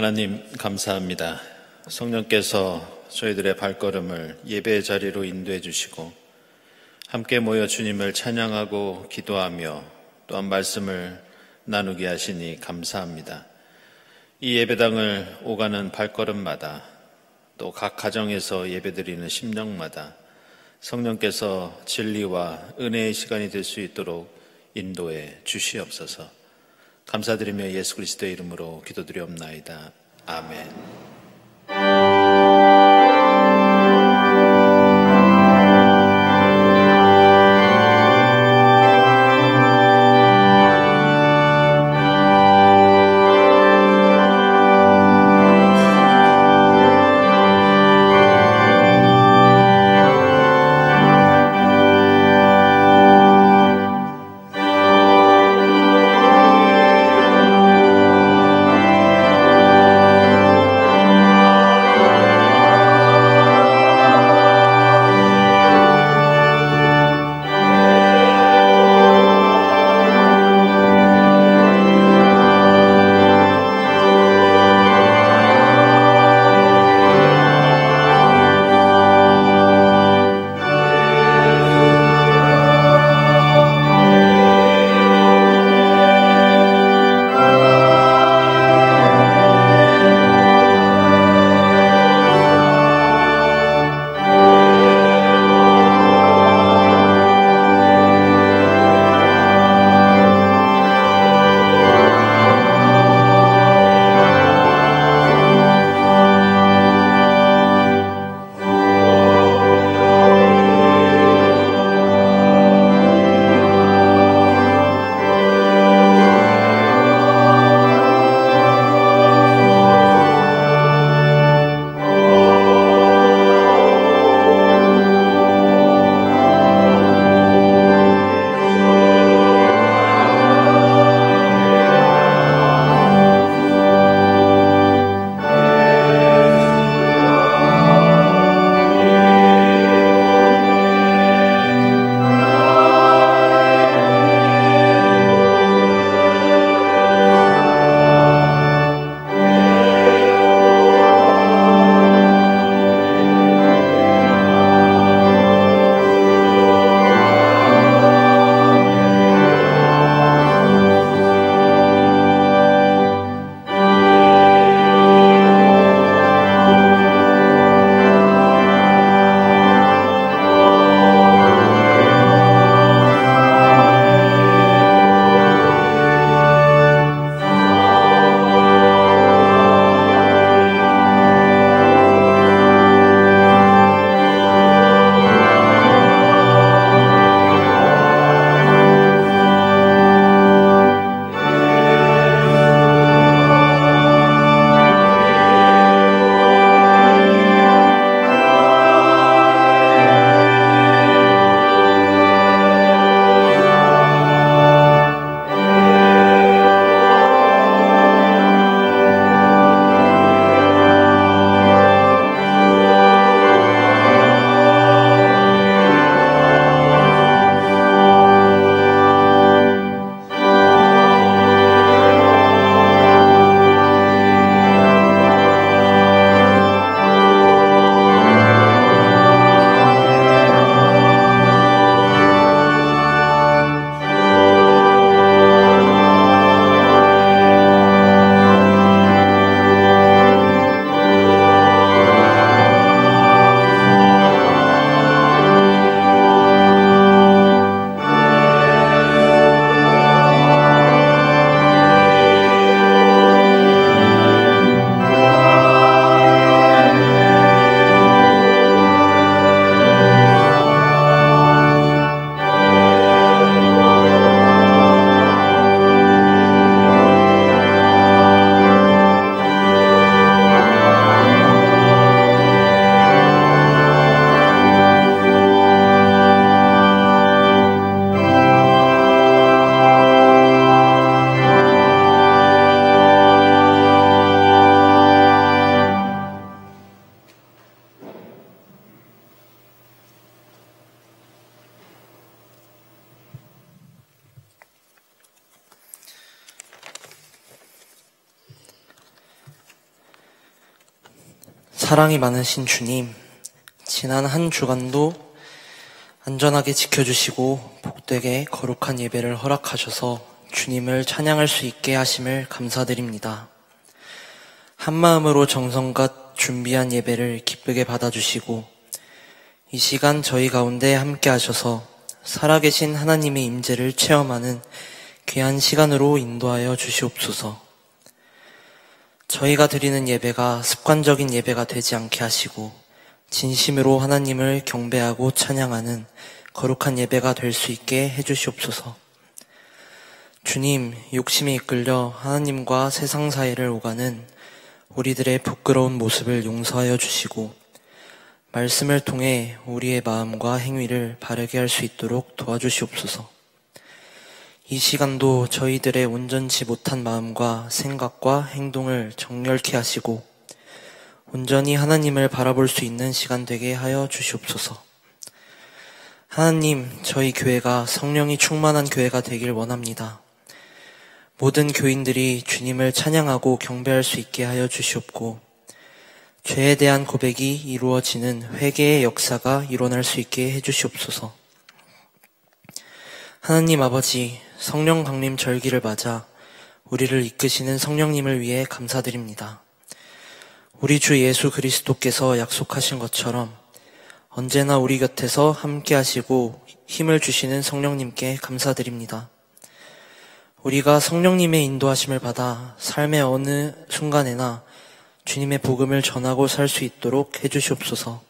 하나님 감사합니다. 성령께서 저희들의 발걸음을 예배의 자리로 인도해 주시고 함께 모여 주님을 찬양하고 기도하며 또한 말씀을 나누게 하시니 감사합니다. 이 예배당을 오가는 발걸음마다 또 각 가정에서 예배드리는 심령마다 성령께서 진리와 은혜의 시간이 될 수 있도록 인도해 주시옵소서. 감사드리며 예수 그리스도의 이름으로 기도드리옵나이다. 아멘. 사랑이 많으신 주님, 지난 한 주간도 안전하게 지켜주시고 복되게 거룩한 예배를 허락하셔서 주님을 찬양할 수 있게 하심을 감사드립니다. 한마음으로 정성껏 준비한 예배를 기쁘게 받아주시고 이 시간 저희 가운데 함께 하셔서 살아계신 하나님의 임재를 체험하는 귀한 시간으로 인도하여 주시옵소서. 저희가 드리는 예배가 습관적인 예배가 되지 않게 하시고 진심으로 하나님을 경배하고 찬양하는 거룩한 예배가 될 수 있게 해주시옵소서. 주님, 욕심에 이끌려 하나님과 세상 사이를 오가는 우리들의 부끄러운 모습을 용서하여 주시고 말씀을 통해 우리의 마음과 행위를 바르게 할 수 있도록 도와주시옵소서. 이 시간도 저희들의 온전치 못한 마음과 생각과 행동을 정렬케 하시고 온전히 하나님을 바라볼 수 있는 시간 되게 하여 주시옵소서. 하나님, 저희 교회가 성령이 충만한 교회가 되길 원합니다. 모든 교인들이 주님을 찬양하고 경배할 수 있게 하여 주시옵고 죄에 대한 고백이 이루어지는 회개의 역사가 일어날 수 있게 해주시옵소서. 하나님 아버지, 성령 강림 절기를 맞아 우리를 이끄시는 성령님을 위해 감사드립니다. 우리 주 예수 그리스도께서 약속하신 것처럼 언제나 우리 곁에서 함께 하시고 힘을 주시는 성령님께 감사드립니다. 우리가 성령님의 인도하심을 받아 삶의 어느 순간에나 주님의 복음을 전하고 살 수 있도록 해주시옵소서.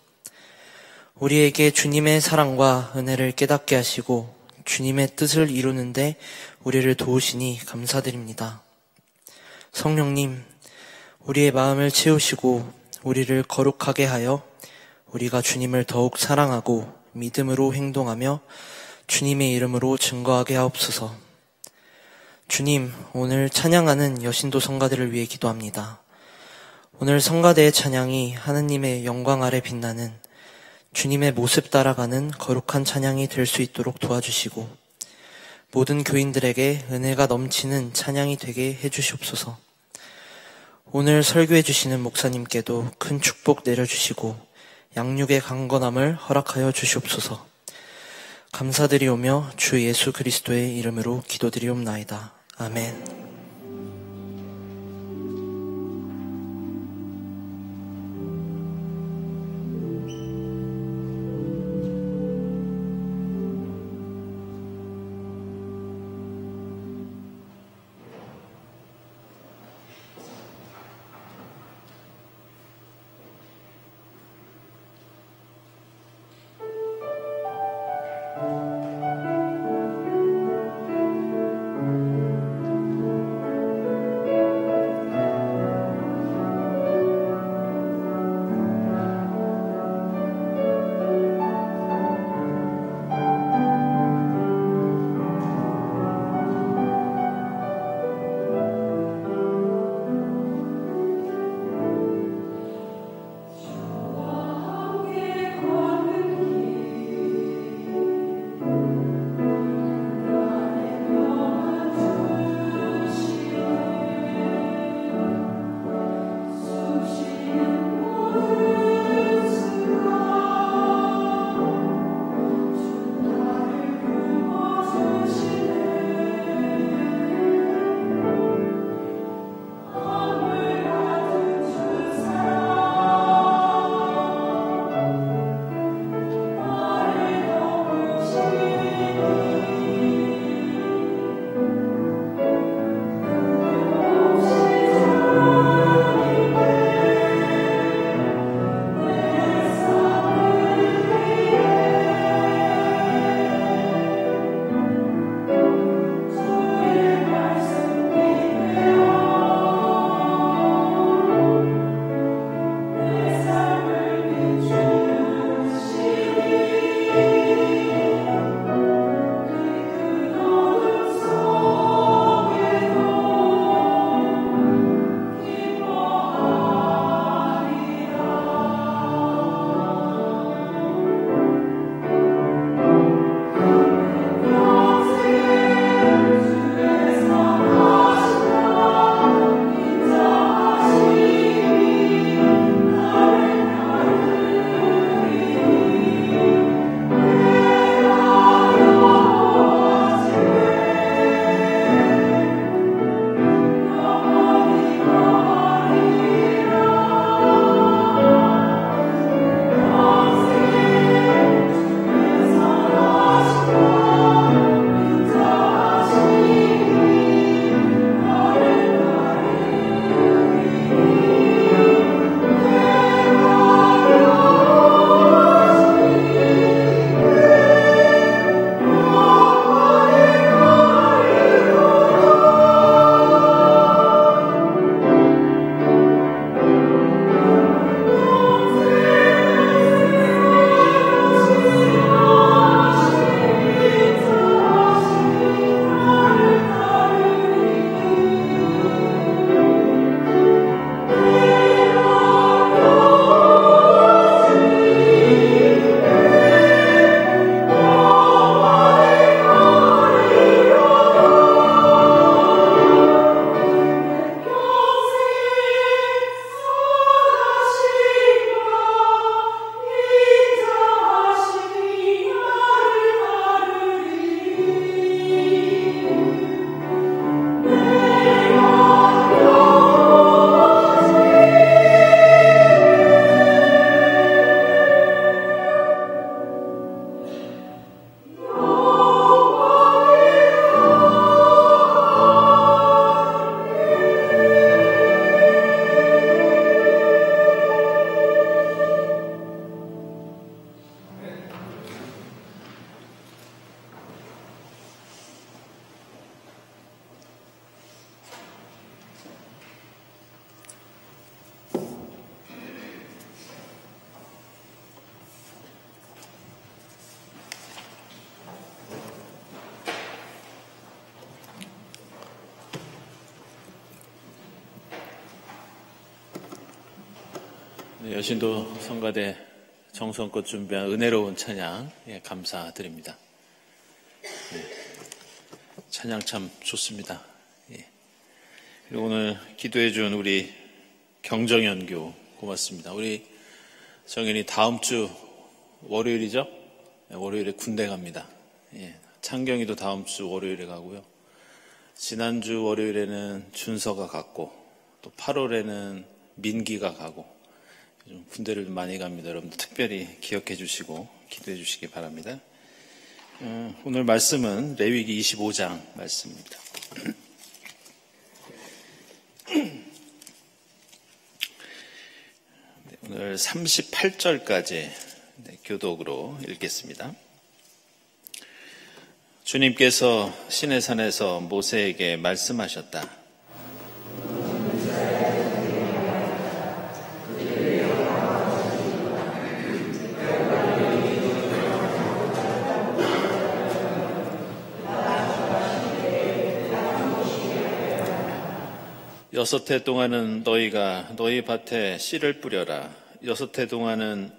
우리에게 주님의 사랑과 은혜를 깨닫게 하시고 주님의 뜻을 이루는데 우리를 도우시니 감사드립니다. 성령님, 우리의 마음을 채우시고 우리를 거룩하게 하여 우리가 주님을 더욱 사랑하고 믿음으로 행동하며 주님의 이름으로 증거하게 하옵소서. 주님, 오늘 찬양하는 여신도 성가대를 위해 기도합니다. 오늘 성가대의 찬양이 하느님의 영광 아래 빛나는 주님의 모습 따라가는 거룩한 찬양이 될 수 있도록 도와주시고 모든 교인들에게 은혜가 넘치는 찬양이 되게 해주시옵소서. 오늘 설교해 주시는 목사님께도 큰 축복 내려주시고 양육의 강건함을 허락하여 주시옵소서. 감사드리오며 주 예수 그리스도의 이름으로 기도드리옵나이다. 아멘. 네, 여신도 성가대 정성껏 준비한 은혜로운 찬양 감사드립니다. 찬양 참 좋습니다. 그리고 오늘 기도해 준 우리 경정연교 고맙습니다. 우리 정연이 다음 주 월요일이죠? 월요일에 군대 갑니다. 창경이도 다음 주 월요일에 가고요. 지난주 월요일에는 준서가 갔고 또 8월에는 민기가 가고 좀 군대를 많이 갑니다. 여러분들 특별히 기억해 주시고 기도해 주시기 바랍니다. 오늘 말씀은 레위기 25장 말씀입니다. 오늘 38절까지 교독으로 읽겠습니다. 주님께서 시내산에서 모세에게 말씀하셨다. 여섯 해 동안은 너희가 너희 밭에 씨를 뿌려라. 여섯 해 동안은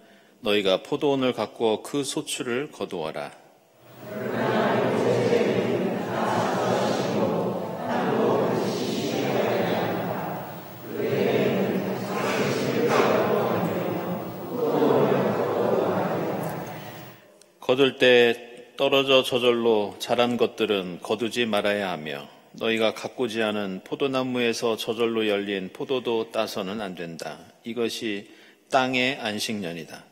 너희가 포도원을 가꾸어 그 소출을 거두어라. 거둘 때 떨어져 저절로 자란 것들은 거두지 말아야 하며 너희가 가꾸지 않은 포도나무에서 저절로 열린 포도도 따서는 안 된다. 이것이 땅의 안식년이다.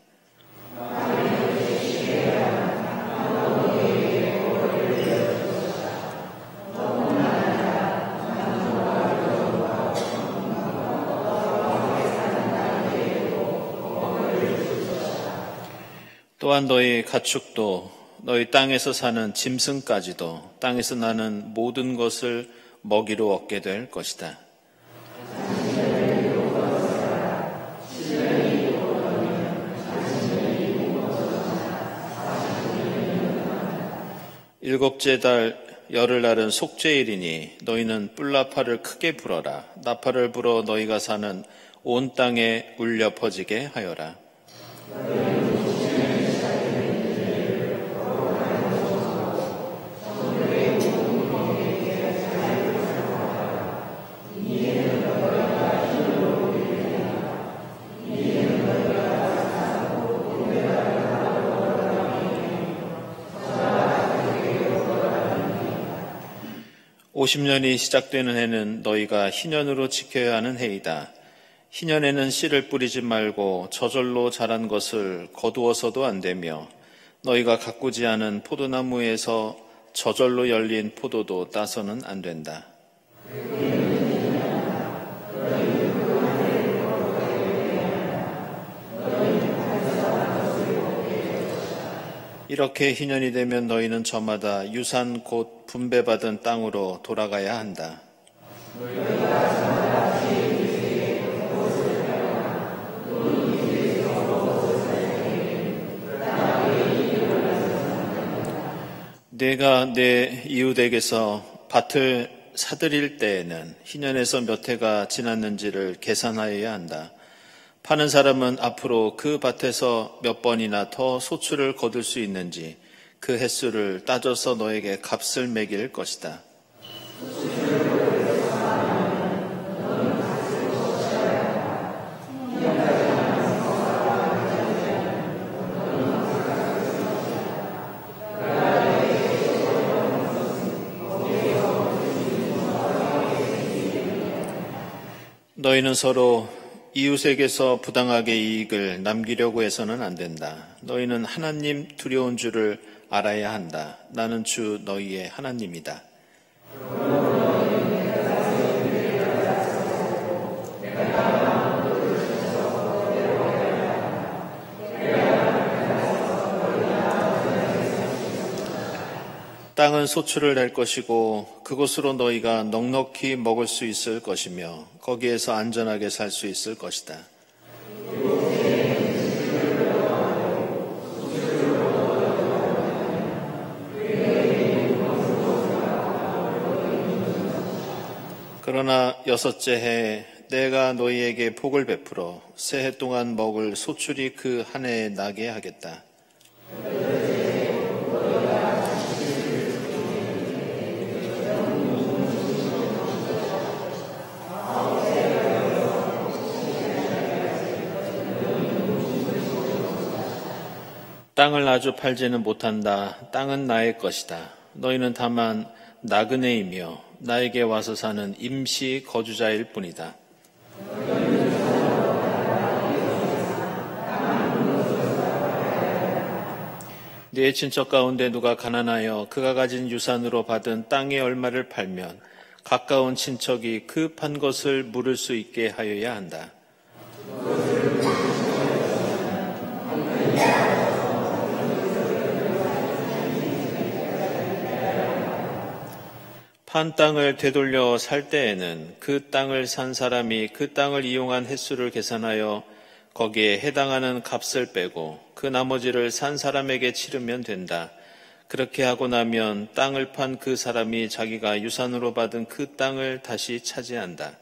또한 너희 가축도 너희 땅에서 사는 짐승까지도 땅에서 나는 모든 것을 먹이로 얻게 될 것이다. 일곱째 달 열흘날은 속죄일이니 너희는 뿔나팔을 크게 불어라. 나팔을 불어 너희가 사는 온 땅에 울려 퍼지게 하여라. (50년이) 시작되는 해는 너희가 희년으로 지켜야 하는 해이다. 희년에는 씨를 뿌리지 말고 저절로 자란 것을 거두어서도 안 되며 너희가 가꾸지 않은 포도나무에서 저절로 열린 포도도 따서는 안 된다. 이렇게 희년이 되면 너희는 저마다 유산 곧 분배받은 땅으로 돌아가야 한다. 내가 내 이웃에게서 밭을 사들일 때에는 희년에서 몇 해가 지났는지를 계산하여야 한다. 파는 사람은 앞으로 그 밭에서 몇 번이나 더 소출을 거둘 수 있는지 그 횟수를 따져서 너에게 값을 매길 것이다. 너희는 서로 이웃에게서 부당하게 이익을 남기려고 해서는 안 된다. 너희는 하나님 두려운 줄을 알아야 한다. 나는 주 너희의 하나님이다. 땅은 소출을 낼 것이고 그곳으로 너희가 넉넉히 먹을 수 있을 것이며 거기에서 안전하게 살 수 있을 것이다. 그러나 여섯째 해에 내가 너희에게 복을 베풀어 새해 동안 먹을 소출이 그 한 해에 나게 하겠다. 땅을 아주 팔지는 못한다. 땅은 나의 것이다. 너희는 다만 나그네이며 나에게 와서 사는 임시 거주자일 뿐이다. 네 친척 가운데 누가 가난하여 그가 가진 유산으로 받은 땅의 얼마를 팔면 가까운 친척이 그 판 것을 물을 수 있게 하여야 한다. 판 땅을 되돌려 살 때에는 그 땅을 산 사람이 그 땅을 이용한 횟수를 계산하여 거기에 해당하는 값을 빼고 그 나머지를 산 사람에게 치르면 된다. 그렇게 하고 나면 땅을 판 그 사람이 자기가 유산으로 받은 그 땅을 다시 차지한다.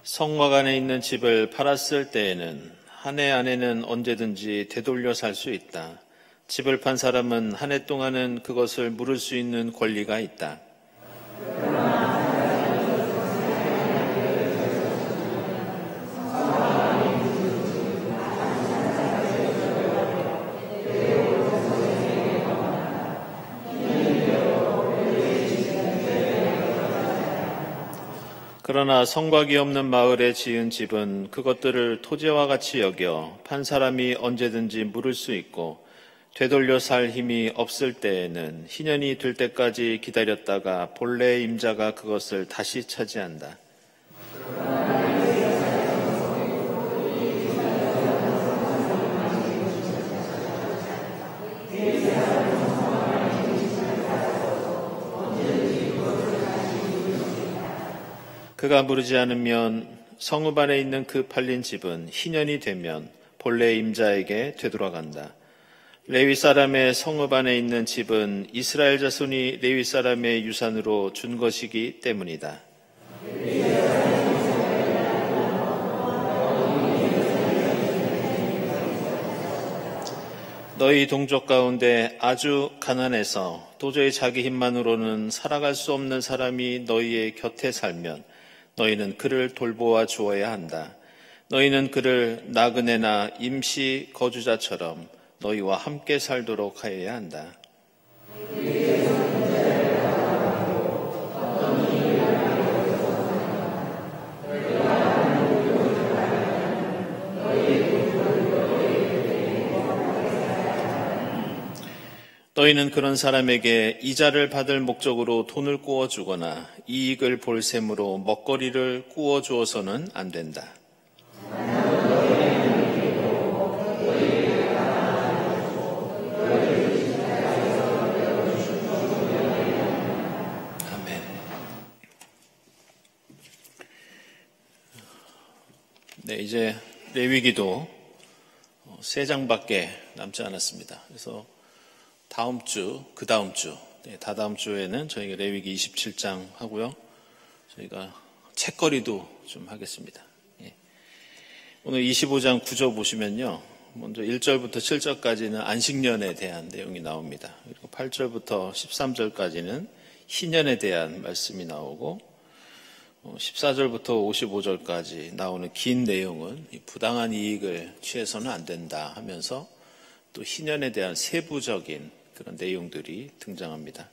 성막 안에 있는 집을 팔았을 때에는 한 해 안에는 언제든지 되돌려 살 수 있다. 집을 판 사람은 한 해 동안은 그것을 물을 수 있는 권리가 있다. 그러나 성곽이 없는 마을에 지은 집은 그것들을 토지와 같이 여겨 판 사람이 언제든지 물을 수 있고 되돌려 살 힘이 없을 때에는 희년이 될 때까지 기다렸다가 본래의 임자가 그것을 다시 차지한다. 그가 무르지 않으면 성읍 안에 있는 그 팔린 집은 희년이 되면 본래 임자에게 되돌아간다. 레위 사람의 성읍 안에 있는 집은 이스라엘 자손이 레위 사람의 유산으로 준 것이기 때문이다. 너희 동족 가운데 아주 가난해서 도저히 자기 힘만으로는 살아갈 수 없는 사람이 너희의 곁에 살면 너희는 그를 돌보아 주어야 한다. 너희는 그를 나그네나 임시 거주자처럼 너희와 함께 살도록 하여야 한다. 너희는 그런 사람에게 이자를 받을 목적으로 돈을 꾸어주거나 이익을 볼 셈으로 먹거리를 꾸어주어서는 안 된다. 아멘. 네, 이제 레위기도 3장밖에 남지 않았습니다. 그래서 다음 주, 그 다음 주, 다다음 주에는 저희가 레위기 27장 하고요. 저희가 책거리도 좀 하겠습니다. 오늘 25장 9절 보시면요. 먼저 1절부터 7절까지는 안식년에 대한 내용이 나옵니다. 그리고 8절부터 13절까지는 희년에 대한 말씀이 나오고 14절부터 55절까지 나오는 긴 내용은 부당한 이익을 취해서는 안 된다 하면서 또 희년에 대한 세부적인 그런 내용들이 등장합니다.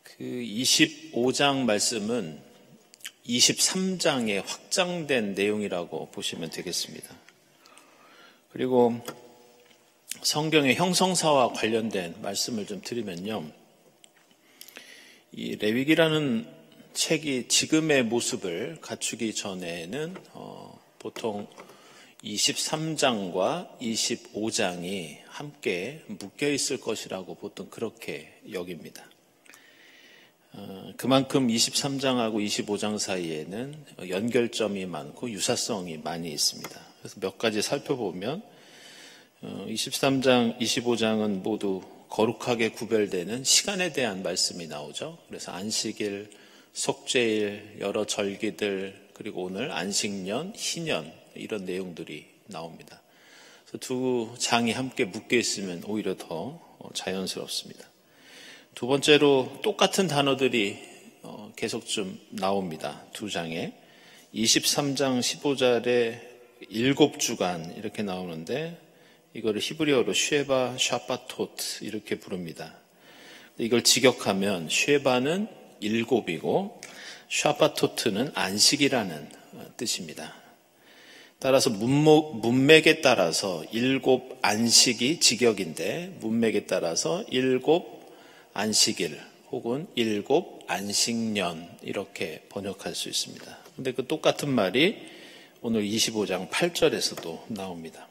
그 25장 말씀은 23장에 확장된 내용이라고 보시면 되겠습니다. 그리고 성경의 형성사와 관련된 말씀을 좀 드리면요. 이 레위기라는 책이 지금의 모습을 갖추기 전에는 보통 23장과 25장이 함께 묶여 있을 것이라고 보통 그렇게 여깁니다. 그만큼 23장하고 25장 사이에는 연결점이 많고 유사성이 많이 있습니다. 그래서 몇 가지 살펴보면 23장, 25장은 모두 거룩하게 구별되는 시간에 대한 말씀이 나오죠. 그래서 안식일, 속죄일, 여러 절기들, 그리고 오늘 안식년, 희년 이런 내용들이 나옵니다. 그래서 두 장이 함께 묶여 있으면 오히려 더 자연스럽습니다. 두 번째로 똑같은 단어들이 계속 좀 나옵니다. 두 장에 23장 15절에 7주간 이렇게 나오는데 이거를 히브리어로 쉐바 샤바토트 이렇게 부릅니다. 이걸 직역하면 쉐바는 7이고 샤바토트는 안식이라는 뜻입니다. 따라서 문맥에 따라서 7 안식이 직역인데 문맥에 따라서 7 안식일 혹은 7 안식년 이렇게 번역할 수 있습니다. 그런데 그 똑같은 말이 오늘 25장 8절에서도 나옵니다.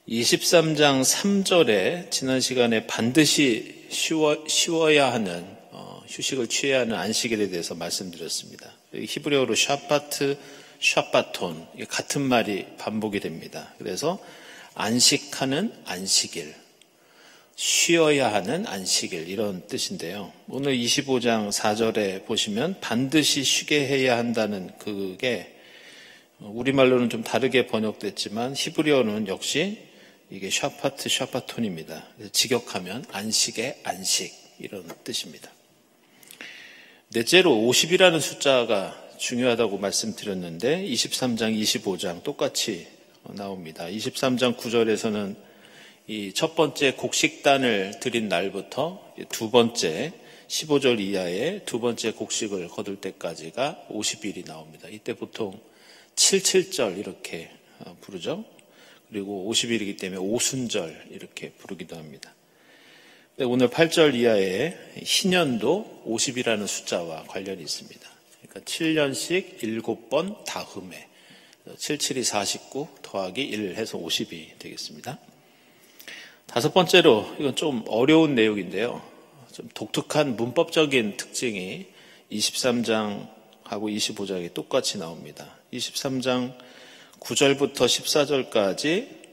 23장 3절에 지난 시간에 반드시 쉬어야 하는 휴식을 취해야 하는 안식일에 대해서 말씀드렸습니다. 히브리어로 샤바트, 샤바톤 같은 말이 반복이 됩니다. 그래서 안식하는 안식일, 쉬어야 하는 안식일 이런 뜻인데요. 오늘 25장 4절에 보시면 반드시 쉬게 해야 한다는 그게 우리말로는 좀 다르게 번역됐지만 히브리어는 역시 이게 샤파트, 샤파톤입니다. 직역하면 안식의 안식 이런 뜻입니다. 넷째로 50이라는 숫자가 중요하다고 말씀드렸는데 23장, 25장 똑같이 나옵니다. 23장 9절에서는 이 첫 번째 곡식단을 드린 날부터 두 번째 15절 이하의 두 번째 곡식을 거둘 때까지가 50일이 나옵니다. 이때 보통 77절 이렇게 부르죠. 그리고 50일이기 때문에 오순절 이렇게 부르기도 합니다. 오늘 8절 이하의 희년도 50이라는 숫자와 관련이 있습니다. 그러니까 7년씩 7번 다음에 77이 49 더하기 1 해서 50이 되겠습니다. 다섯 번째로 이건 좀 어려운 내용인데요. 좀 독특한 문법적인 특징이 23장하고 25장이 똑같이 나옵니다. 23장 9절부터 14절까지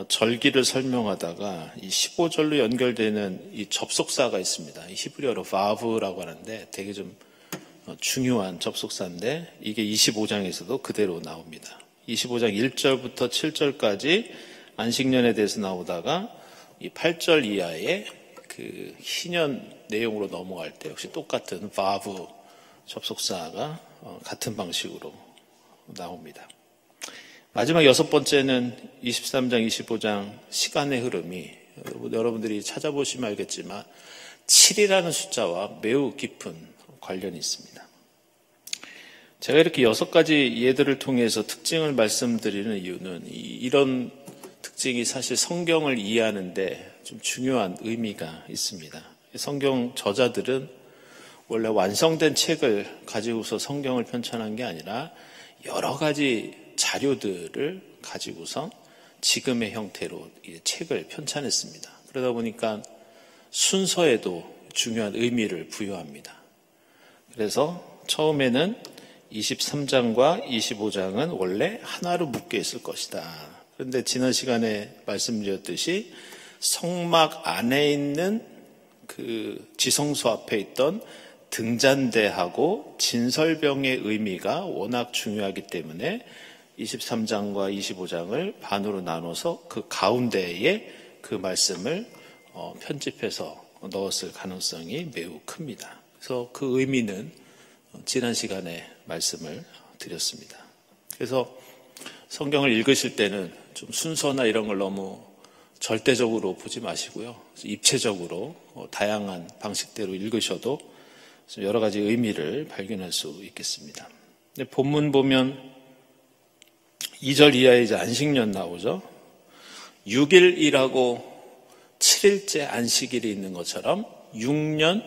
절기를 설명하다가 이 15절로 연결되는 이 접속사가 있습니다. 이 히브리어로 바브라고 하는데 되게 좀 중요한 접속사인데 이게 25장에서도 그대로 나옵니다. 25장 1절부터 7절까지 안식년에 대해서 나오다가 이 8절 이하의 그 희년 내용으로 넘어갈 때 역시 똑같은 바브 접속사가 같은 방식으로 나옵니다. 마지막 여섯 번째는 23장, 25장 시간의 흐름이 여러분들이 찾아보시면 알겠지만 7이라는 숫자와 매우 깊은 관련이 있습니다. 제가 이렇게 6가지 예들을 통해서 특징을 말씀드리는 이유는 이런 특징이 사실 성경을 이해하는데 좀 중요한 의미가 있습니다. 성경 저자들은 원래 완성된 책을 가지고서 성경을 편찬한 게 아니라 여러 가지 자료들을 가지고서 지금의 형태로 이 책을 편찬했습니다. 그러다 보니까 순서에도 중요한 의미를 부여합니다. 그래서 처음에는 23장과 25장은 원래 하나로 묶여 있을 것이다. 그런데 지난 시간에 말씀드렸듯이 성막 안에 있는 그 지성소 앞에 있던 등잔대하고 진설병의 의미가 워낙 중요하기 때문에 23장과 25장을 반으로 나눠서 그 가운데에 그 말씀을 편집해서 넣었을 가능성이 매우 큽니다. 그래서 그 의미는 지난 시간에 말씀을 드렸습니다. 그래서 성경을 읽으실 때는 좀 순서나 이런 걸 너무 절대적으로 보지 마시고요. 입체적으로 다양한 방식대로 읽으셔도 여러 가지 의미를 발견할 수 있겠습니다. 근데 본문 보면 2절 이하에 이제 안식년 나오죠. 6일이라고 7일째 안식일이 있는 것처럼 6년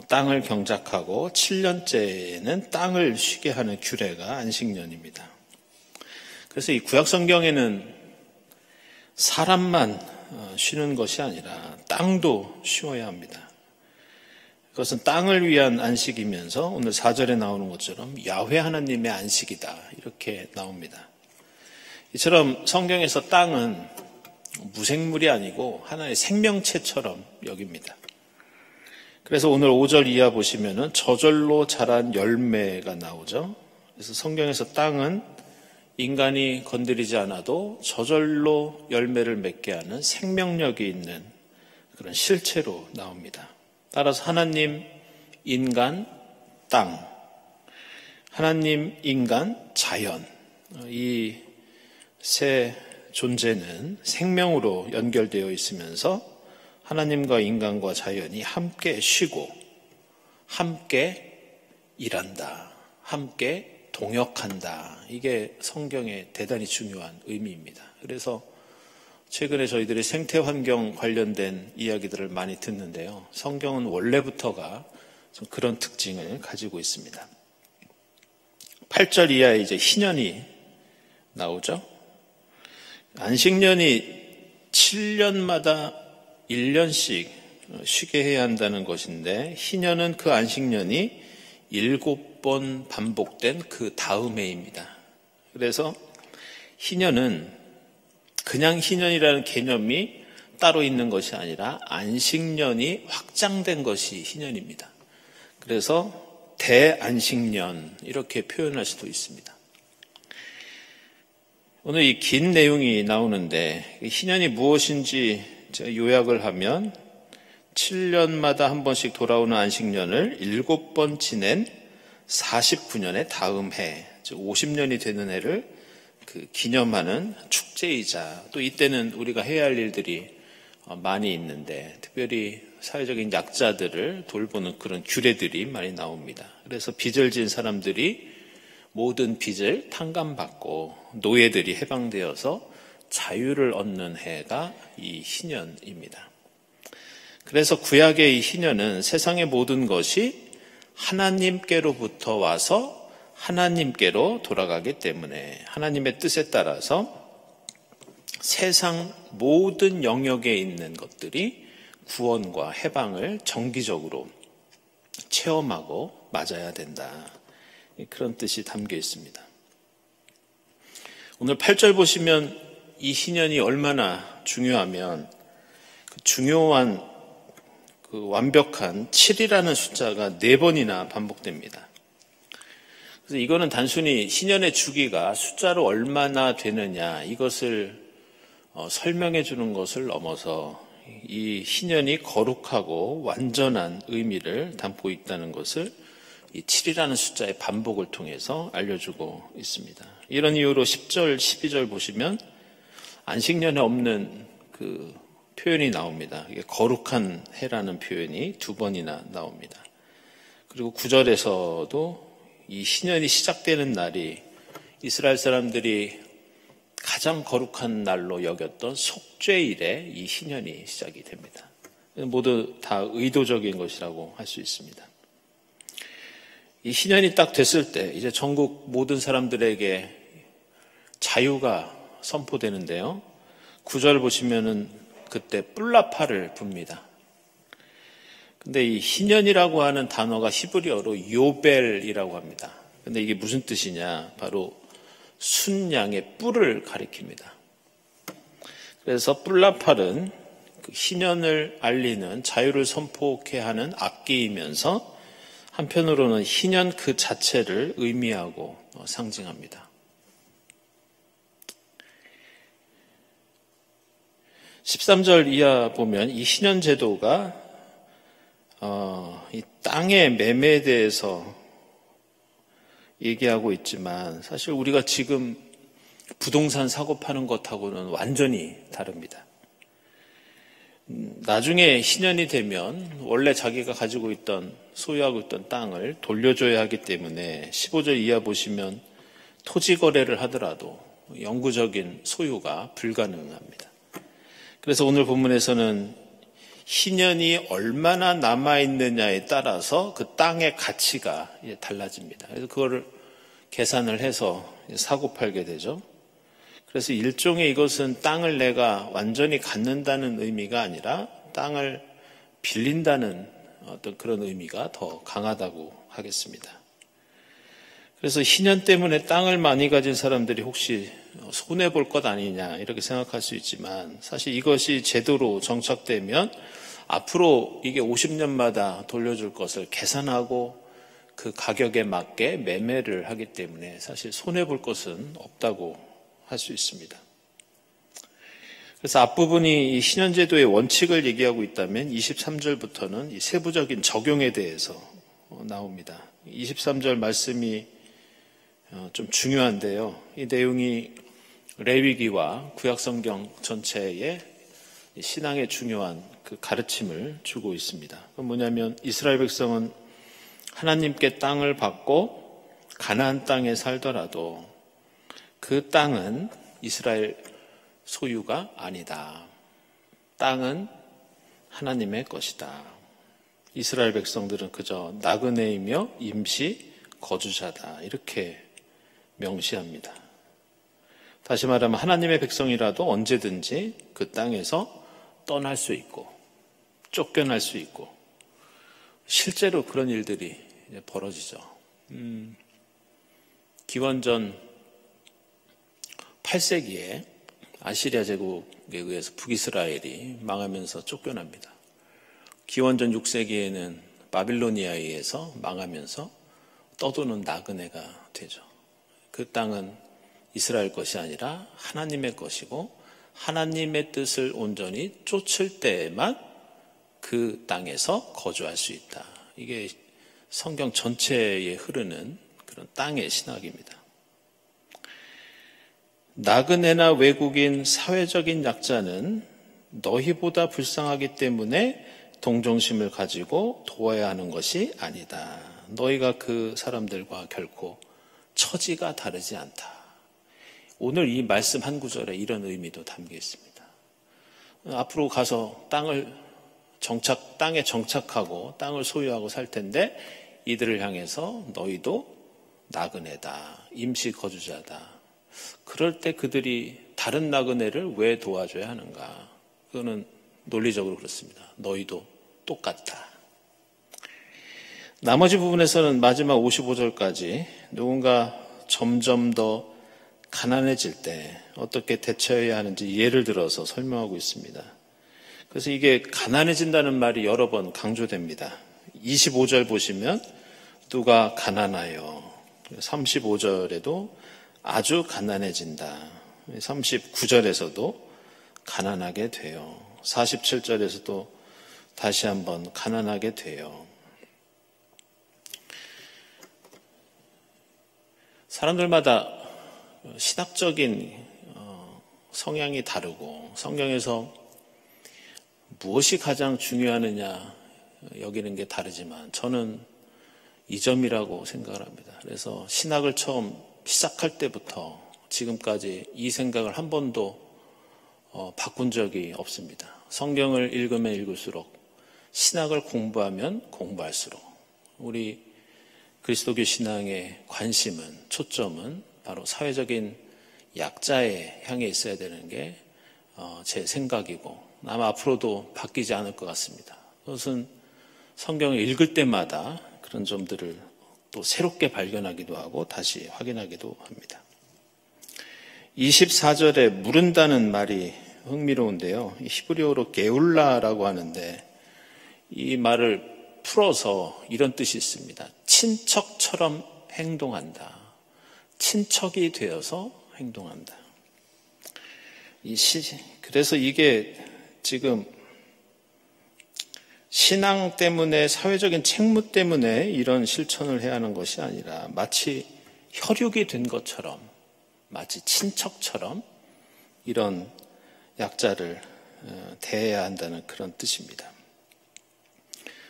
땅을 경작하고 7년째에는 땅을 쉬게 하는 규례가 안식년입니다. 그래서 이 구약 성경에는 사람만 쉬는 것이 아니라 땅도 쉬어야 합니다. 그것은 땅을 위한 안식이면서 오늘 4절에 나오는 것처럼 야훼 하나님의 안식이다 이렇게 나옵니다. 이처럼 성경에서 땅은 무생물이 아니고 하나의 생명체처럼 여깁니다. 그래서 오늘 5절 이하 보시면은 저절로 자란 열매가 나오죠. 그래서 성경에서 땅은 인간이 건드리지 않아도 저절로 열매를 맺게 하는 생명력이 있는 그런 실체로 나옵니다. 따라서 하나님, 인간, 땅, 하나님, 인간, 자연, 이 세 존재는 생명으로 연결되어 있으면서 하나님과 인간과 자연이 함께 쉬고 함께 일한다, 함께 동역한다. 이게 성경의 대단히 중요한 의미입니다. 그래서 최근에 저희들이 생태환경 관련된 이야기들을 많이 듣는데요. 성경은 원래부터가 좀 그런 특징을 가지고 있습니다. 8절 이하에 이제 희년이 나오죠. 안식년이 7년마다 1년씩 쉬게 해야 한다는 것인데 희년은 그 안식년이 7번 반복된 그 다음 해입니다. 그래서 희년은 그냥 희년이라는 개념이 따로 있는 것이 아니라 안식년이 확장된 것이 희년입니다. 그래서 대안식년 이렇게 표현할 수도 있습니다. 오늘 이 긴 내용이 나오는데 희년이 무엇인지 제가 요약을 하면 7년마다 한 번씩 돌아오는 안식년을 7번 지낸 49년의 다음 해, 즉 50년이 되는 해를 기념하는 축제이자 또 이때는 우리가 해야 할 일들이 많이 있는데 특별히 사회적인 약자들을 돌보는 그런 규례들이 많이 나옵니다. 그래서 빚을 진 사람들이 모든 빚을 탕감받고 노예들이 해방되어서 자유를 얻는 해가 이 희년입니다. 그래서 구약의 이 희년은 세상의 모든 것이 하나님께로부터 와서 하나님께로 돌아가기 때문에 하나님의 뜻에 따라서 세상 모든 영역에 있는 것들이 구원과 해방을 정기적으로 체험하고 맞아야 된다. 그런 뜻이 담겨 있습니다. 오늘 8절 보시면 이 희년이 얼마나 중요하면 중요한 완벽한 7이라는 숫자가 4번이나 반복됩니다. 그래서 이거는 단순히 희년의 주기가 숫자로 얼마나 되느냐 이것을 설명해 주는 것을 넘어서 이 희년이 거룩하고 완전한 의미를 담고 있다는 것을 이 7이라는 숫자의 반복을 통해서 알려주고 있습니다. 이런 이유로 10절, 12절 보시면 안식년에 없는 그 표현이 나옵니다. 이게 거룩한 해라는 표현이 2번이나 나옵니다. 그리고 9절에서도 이 희년이 시작되는 날이 이스라엘 사람들이 가장 거룩한 날로 여겼던 속죄일에 이 희년이 시작이 됩니다. 모두 다 의도적인 것이라고 할 수 있습니다. 이 희년이 딱 됐을 때 이제 전국 모든 사람들에게 자유가 선포되는데요. 9절 보시면은 그때 뿔라파를 붑니다. 근데 이 희년이라고 하는 단어가 히브리어로 요벨이라고 합니다. 근데 이게 무슨 뜻이냐? 바로 순양의 뿔을 가리킵니다. 그래서 뿔라팔은 그 희년을 알리는 자유를 선포케 하는 악기이면서 한편으로는 희년 그 자체를 의미하고 상징합니다. 13절 이하 보면 이 희년 제도가 이 땅의 매매에 대해서 얘기하고 있지만 사실 우리가 지금 부동산 사고 파는 것하고는 완전히 다릅니다. 나중에 희년이 되면 원래 자기가 가지고 있던 소유하고 있던 땅을 돌려줘야 하기 때문에 15절 이하 보시면 토지 거래를 하더라도 영구적인 소유가 불가능합니다. 그래서 오늘 본문에서는 희년이 얼마나 남아있느냐에 따라서 그 땅의 가치가 달라집니다. 그래서 그거를 계산을 해서 사고 팔게 되죠. 그래서 일종의 이것은 땅을 내가 완전히 갖는다는 의미가 아니라 땅을 빌린다는 어떤 그런 의미가 더 강하다고 하겠습니다. 그래서 희년 때문에 땅을 많이 가진 사람들이 혹시 손해볼 것 아니냐 이렇게 생각할 수 있지만 사실 이것이 제도로 정착되면 앞으로 이게 50년마다 돌려줄 것을 계산하고 그 가격에 맞게 매매를 하기 때문에 사실 손해볼 것은 없다고 할 수 있습니다. 그래서 앞부분이 이 희년제도의 원칙을 얘기하고 있다면 23절부터는 이 세부적인 적용에 대해서 나옵니다. 23절 말씀이 좀 중요한데요. 이 내용이 레위기와 구약성경 전체에 신앙의 중요한 그 가르침을 주고 있습니다. 그건 뭐냐면 이스라엘 백성은 하나님께 땅을 받고 가나안 땅에 살더라도 그 땅은 이스라엘 소유가 아니다. 땅은 하나님의 것이다. 이스라엘 백성들은 그저 나그네이며 임시 거주자다. 이렇게 명시합니다. 다시 말하면 하나님의 백성이라도 언제든지 그 땅에서 떠날 수 있고 쫓겨날 수 있고 실제로 그런 일들이 벌어지죠. 기원전 8세기에 아시리아 제국에 의해서 북이스라엘이 망하면서 쫓겨납니다. 기원전 6세기에는 바빌로니아에 의해서 망하면서 떠도는 나그네가 되죠. 그 땅은 이스라엘 것이 아니라 하나님의 것이고 하나님의 뜻을 온전히 쫓을 때에만 그 땅에서 거주할 수 있다. 이게 성경 전체에 흐르는 그런 땅의 신학입니다. 나그네나 외국인, 사회적인 약자는 너희보다 불쌍하기 때문에 동정심을 가지고 도와야 하는 것이 아니다. 너희가 그 사람들과 결코 처지가 다르지 않다. 오늘 이 말씀 한 구절에 이런 의미도 담겨 있습니다. 앞으로 가서 땅에 정착하고 땅을 소유하고 살 텐데 이들을 향해서 너희도 나그네다, 임시 거주자다. 그럴 때 그들이 다른 나그네를 왜 도와줘야 하는가? 그거는 논리적으로 그렇습니다. 너희도 똑같다. 나머지 부분에서는 마지막 55절까지 누군가 점점 더 가난해질 때 어떻게 대처해야 하는지 예를 들어서 설명하고 있습니다. 그래서 이게 가난해진다는 말이 여러 번 강조됩니다. 25절 보시면 누가 가난하여, 35절에도 아주 가난해진다. 39절에서도 가난하게 돼요. 47절에서도 다시 한번 가난하게 돼요. 사람들마다 신학적인 성향이 다르고 성경에서 무엇이 가장 중요하느냐 여기는 게 다르지만 저는 이 점이라고 생각을 합니다. 그래서 신학을 처음 시작할 때부터 지금까지 이 생각을 한 번도 바꾼 적이 없습니다. 성경을 읽으면 읽을수록 신학을 공부하면 공부할수록 우리 그리스도교 신앙의 관심은, 초점은 바로 사회적인 약자에 향해 있어야 되는 게 제 생각이고 아마 앞으로도 바뀌지 않을 것 같습니다. 그것은 성경을 읽을 때마다 그런 점들을 또 새롭게 발견하기도 하고 다시 확인하기도 합니다. 24절에 물은다는 말이 흥미로운데요. 히브리어로 게울라라고 하는데 이 말을 풀어서 이런 뜻이 있습니다. 친척처럼 행동한다. 친척이 되어서 행동한다. 그래서 이게 지금 신앙 때문에 사회적인 책무 때문에 이런 실천을 해야 하는 것이 아니라 마치 혈육이 된 것처럼 마치 친척처럼 이런 약자를 대해야 한다는 그런 뜻입니다.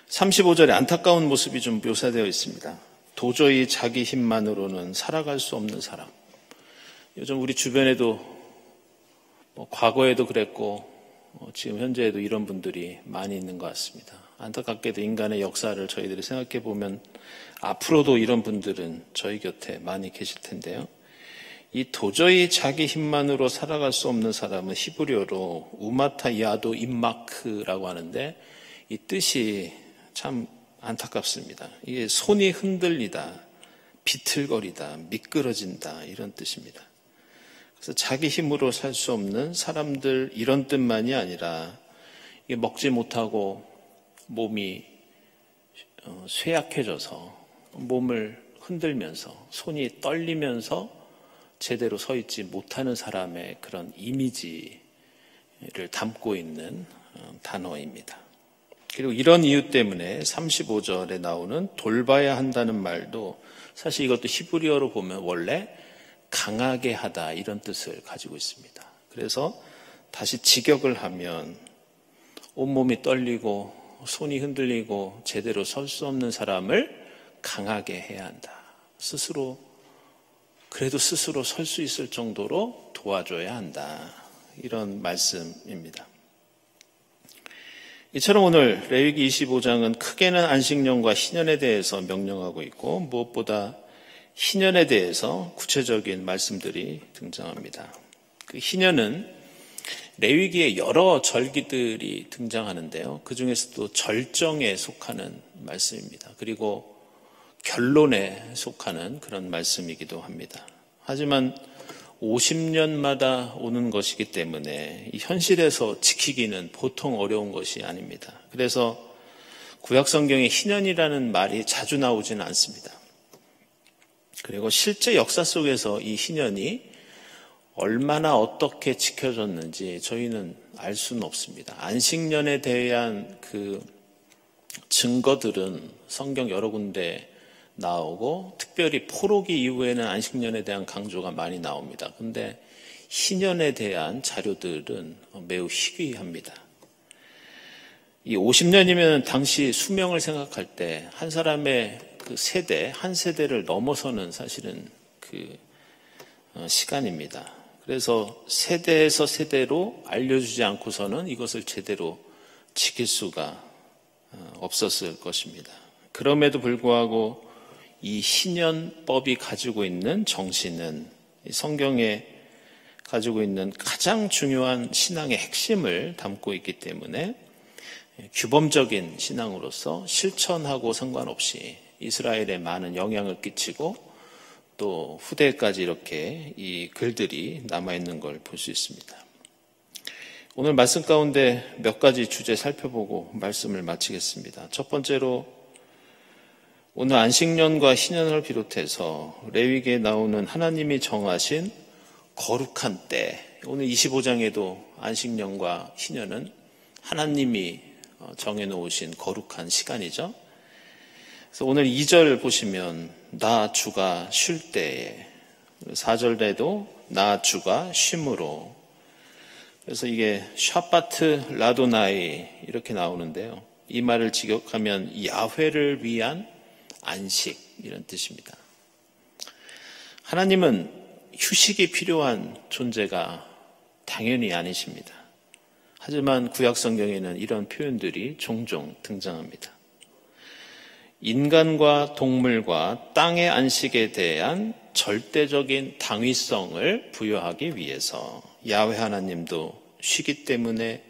35절에 안타까운 모습이 좀 묘사되어 있습니다. 도저히 자기 힘만으로는 살아갈 수 없는 사람. 요즘 우리 주변에도 과거에도 그랬고 지금 현재에도 이런 분들이 많이 있는 것 같습니다. 안타깝게도 인간의 역사를 저희들이 생각해 보면 앞으로도 이런 분들은 저희 곁에 많이 계실 텐데요. 이 도저히 자기 힘만으로 살아갈 수 없는 사람은 히브리어로 우마타 야도 임마크라고 하는데 이 뜻이 참 안타깝습니다. 이게 손이 흔들리다, 비틀거리다, 미끄러진다 이런 뜻입니다. 그래서 자기 힘으로 살 수 없는 사람들 이런 뜻만이 아니라 이게 먹지 못하고 몸이 쇠약해져서 몸을 흔들면서 손이 떨리면서 제대로 서 있지 못하는 사람의 그런 이미지를 담고 있는 단어입니다. 그리고 이런 이유 때문에 35절에 나오는 돌봐야 한다는 말도 사실 이것도 히브리어로 보면 원래 강하게 하다 이런 뜻을 가지고 있습니다. 그래서 다시 직역을 하면 온몸이 떨리고 손이 흔들리고 제대로 설 수 없는 사람을 강하게 해야 한다. 그래도 스스로 설 수 있을 정도로 도와줘야 한다. 이런 말씀입니다. 이처럼 오늘 레위기 25장은 크게는 안식년과 희년에 대해서 명령하고 있고 무엇보다 희년에 대해서 구체적인 말씀들이 등장합니다. 그 희년은 레위기에 여러 절기들이 등장하는데요. 그 중에서도 절정에 속하는 말씀입니다. 그리고 결론에 속하는 그런 말씀이기도 합니다. 하지만 50년마다 오는 것이기 때문에 이 현실에서 지키기는 보통 어려운 것이 아닙니다. 그래서 구약성경에 희년이라는 말이 자주 나오지는 않습니다. 그리고 실제 역사 속에서 이 희년이 얼마나 어떻게 지켜졌는지 저희는 알 수는 없습니다. 안식년에 대한 그 증거들은 성경 여러 군데 나오고 특별히 포로기 이후에는 안식년에 대한 강조가 많이 나옵니다. 그런데 희년에 대한 자료들은 매우 희귀합니다. 이 50년이면 당시 수명을 생각할 때 한 사람의 그 세대, 한 세대를 넘어서는 사실은 그 시간입니다. 그래서 세대에서 세대로 알려주지 않고서는 이것을 제대로 지킬 수가 없었을 것입니다. 그럼에도 불구하고 이 희년법이 가지고 있는 정신은 성경에 가지고 있는 가장 중요한 신앙의 핵심을 담고 있기 때문에 규범적인 신앙으로서 실천하고 상관없이 이스라엘에 많은 영향을 끼치고 또 후대까지 이렇게 이 글들이 남아있는 걸 볼 수 있습니다. 오늘 말씀 가운데 몇 가지 주제 살펴보고 말씀을 마치겠습니다. 첫 번째로 오늘 안식년과 희년을 비롯해서 레위기에 나오는 하나님이 정하신 거룩한 때, 오늘 25장에도 안식년과 희년은 하나님이 정해놓으신 거룩한 시간이죠. 그래서 오늘 2절 보시면 나 주가 쉴 때에, 4절에도 나 주가 쉼으로, 그래서 이게 샤바트 라도나이 이렇게 나오는데요. 이 말을 직역하면 야훼를 위한 안식 이런 뜻입니다. 하나님은 휴식이 필요한 존재가 당연히 아니십니다. 하지만 구약 성경에는 이런 표현들이 종종 등장합니다. 인간과 동물과 땅의 안식에 대한 절대적인 당위성을 부여하기 위해서 야훼 하나님도 쉬기 때문에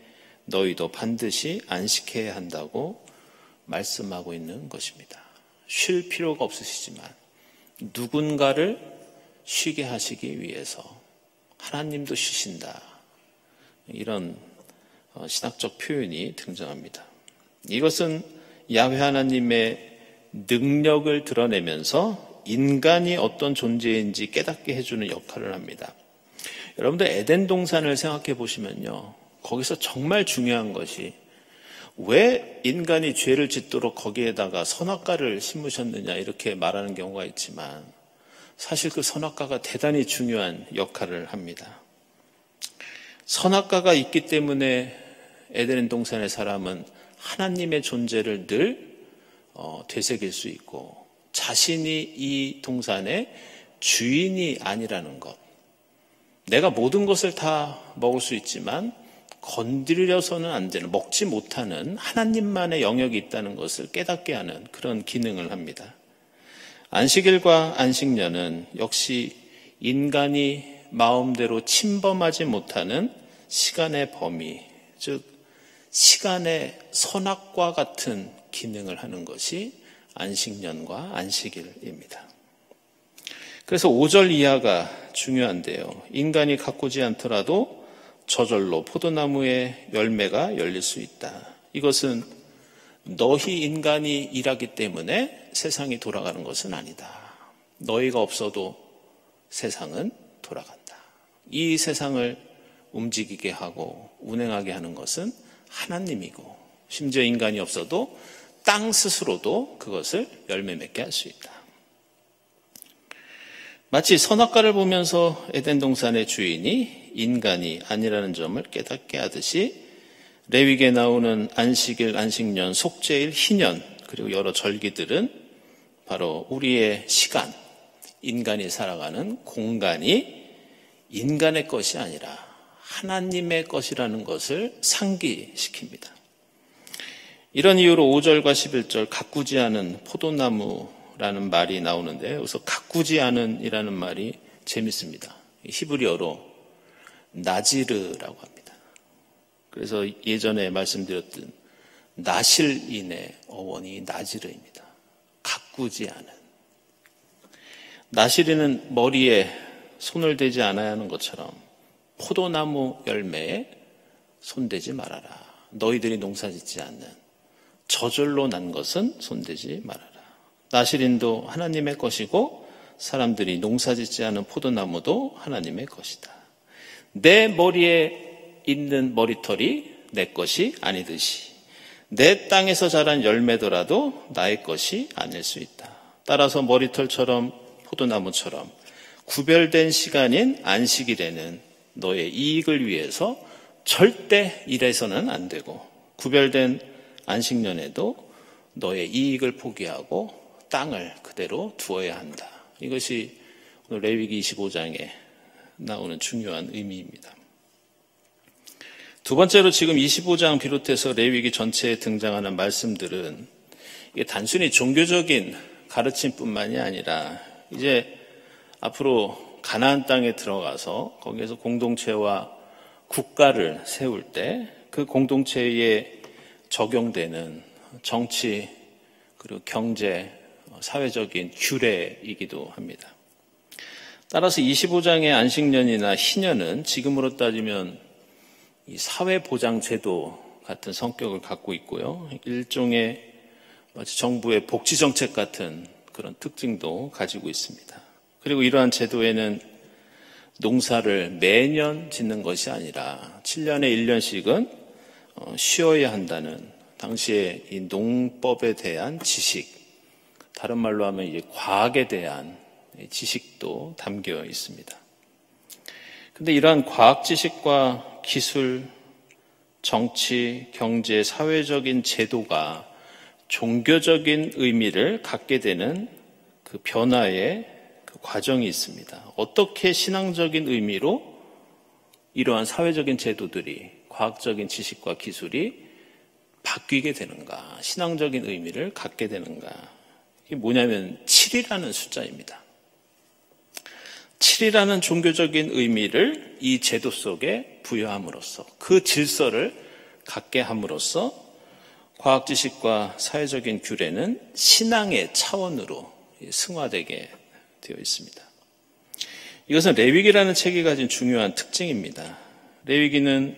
너희도 반드시 안식해야 한다고 말씀하고 있는 것입니다. 쉴 필요가 없으시지만 누군가를 쉬게 하시기 위해서 하나님도 쉬신다. 이런 신학적 표현이 등장합니다. 이것은 야훼 하나님의 능력을 드러내면서 인간이 어떤 존재인지 깨닫게 해주는 역할을 합니다. 여러분들 에덴 동산을 생각해 보시면요. 거기서 정말 중요한 것이 왜 인간이 죄를 짓도록 거기에다가 선악과를 심으셨느냐 이렇게 말하는 경우가 있지만 사실 그 선악과가 대단히 중요한 역할을 합니다. 선악과가 있기 때문에 에덴 동산의 사람은 하나님의 존재를 늘 되새길 수 있고 자신이 이 동산의 주인이 아니라는 것. 내가 모든 것을 다 먹을 수 있지만 건드려서는 안 되는, 먹지 못하는 하나님만의 영역이 있다는 것을 깨닫게 하는 그런 기능을 합니다. 안식일과 안식년은 역시 인간이 마음대로 침범하지 못하는 시간의 범위, 즉 시간의 선악과 같은 기능을 하는 것이 안식년과 안식일입니다. 그래서 5절 이하가 중요한데요. 인간이 가꾸지 않더라도 저절로 포도나무의 열매가 열릴 수 있다. 이것은 너희 인간이 일하기 때문에 세상이 돌아가는 것은 아니다. 너희가 없어도 세상은 돌아간다. 이 세상을 움직이게 하고 운행하게 하는 것은 하나님이고, 심지어 인간이 없어도 땅 스스로도 그것을 열매 맺게 할 수 있다. 마치 선악과를 보면서 에덴 동산의 주인이 인간이 아니라는 점을 깨닫게 하듯이 레위기에 나오는 안식일, 안식년, 속죄일, 희년, 그리고 여러 절기들은 바로 우리의 시간, 인간이 살아가는 공간이 인간의 것이 아니라 하나님의 것이라는 것을 상기시킵니다. 이런 이유로 5절과 11절 가꾸지 않은 포도나무라는 말이 나오는데, 여기서 가꾸지 않은 이라는 말이 재밌습니다. 히브리어로 나지르라고 합니다. 그래서 예전에 말씀드렸던 나실인의 어원이 나지르입니다. 가꾸지 않은. 나실인은 머리에 손을 대지 않아야 하는 것처럼 포도나무 열매에 손대지 말아라. 너희들이 농사짓지 않는 저절로 난 것은 손대지 말아라. 나실인도 하나님의 것이고 사람들이 농사짓지 않은 포도나무도 하나님의 것이다. 내 머리에 있는 머리털이 내 것이 아니듯이 내 땅에서 자란 열매더라도 나의 것이 아닐 수 있다. 따라서 머리털처럼 포도나무처럼 구별된 시간인 안식일에는 너의 이익을 위해서 절대 일해서는 안 되고, 구별된 안식년에도 너의 이익을 포기하고 땅을 그대로 두어야 한다. 이것이 오늘 레위기 25장에 나오는 중요한 의미입니다. 두 번째로 지금 25장 비롯해서 레위기 전체에 등장하는 말씀들은 이게 단순히 종교적인 가르침뿐만이 아니라 이제 앞으로 가나안 땅에 들어가서 거기에서 공동체와 국가를 세울 때 그 공동체에 적용되는 정치 그리고 경제, 사회적인 규례이기도 합니다. 따라서 25장의 안식년이나 희년은 지금으로 따지면 이 사회보장제도 같은 성격을 갖고 있고요. 일종의 마치 정부의 복지정책 같은 그런 특징도 가지고 있습니다. 그리고 이러한 제도에는 농사를 매년 짓는 것이 아니라 7년에 1년씩은 쉬어야 한다는 당시에 이 농법에 대한 지식, 다른 말로 하면 이제 과학에 대한 지식도 담겨 있습니다. 그런데 이러한 과학 지식과 기술, 정치, 경제, 사회적인 제도가 종교적인 의미를 갖게 되는 그 변화의 그 과정이 있습니다. 어떻게 신앙적인 의미로 이러한 사회적인 제도들이 과학적인 지식과 기술이 바뀌게 되는가, 신앙적인 의미를 갖게 되는가. 이게 뭐냐면 7이라는 숫자입니다. 7이라는 종교적인 의미를 이 제도 속에 부여함으로써, 그 질서를 갖게 함으로써 과학 지식과 사회적인 규례는 신앙의 차원으로 승화되게 되어 있습니다. 이것은 레위기라는 책이 가진 중요한 특징입니다. 레위기는